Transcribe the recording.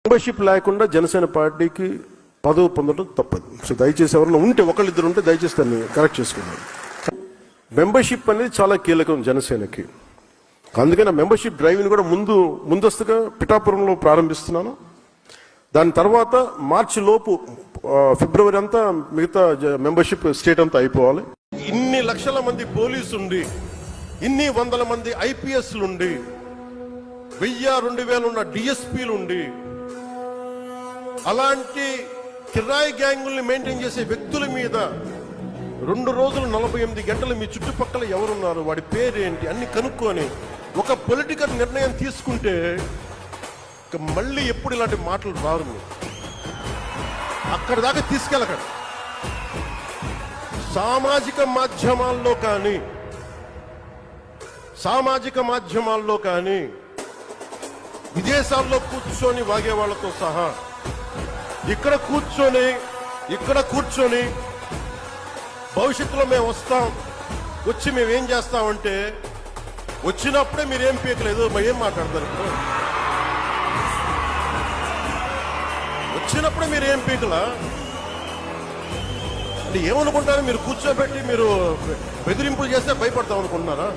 Membership లేకుండా జనసేన పార్టీకి పదవి పొందడం తప్పదు. సో దయచేసి ఎవరైనా ఉంటే ఒకళ్ళిద్దరు ఉంటే దయచేసి దాన్ని కరెక్ట్ చేసుకున్నాను. మెంబర్షిప్ అనేది చాలా కీలకం జనసేనకి. అందుకని మెంబర్షిప్ డ్రైవ్ని కూడా ముందస్తుగా పిఠాపురంలో ప్రారంభిస్తున్నాను. దాని తర్వాత మార్చి లోపు ఫిబ్రవరి అంతా మిగతా మెంబర్షిప్ స్టేట్ అంతా అయిపోవాలి. ఇన్ని లక్షల మంది పోలీసు ఉండి, ఇన్ని వందల మంది ఐపీఎస్లు ఉండి, 1000-2000 ఉన్న డిఎస్పీలు ఉండి, అలాంటి కిరాయి గ్యాంగుల్ని మెయింటైన్ చేసే వ్యక్తుల మీద 2 రోజులు 48 గంటలు మీ చుట్టుపక్కల ఎవరున్నారు, వాడి పేరేంటి అన్ని కనుక్కొని ఒక పొలిటికల్ నిర్ణయం తీసుకుంటే మళ్ళీ ఎప్పుడు ఇలాంటి మాటలు రారు. అక్కడ దాకా తీసుకెళ్ళకండి. సామాజిక మాధ్యమాల్లో కానీ విదేశాల్లో కూర్చొని వాగే వాళ్ళతో సహా ఇక్కడ కూర్చొని భవిష్యత్తులో మేము వచ్చి మేము ఏం చేస్తామంటే, వచ్చినప్పుడే మీరేం పీకలేదు ఏం మాట్లాడతారు. ఇప్పుడు వచ్చినప్పుడే మీరు ఏం పీకలా అంటే ఏమనుకుంటారు? మీరు కూర్చోబెట్టి మీరు బెదిరింపులు చేస్తే భయపడతాం అనుకుంటున్నారా?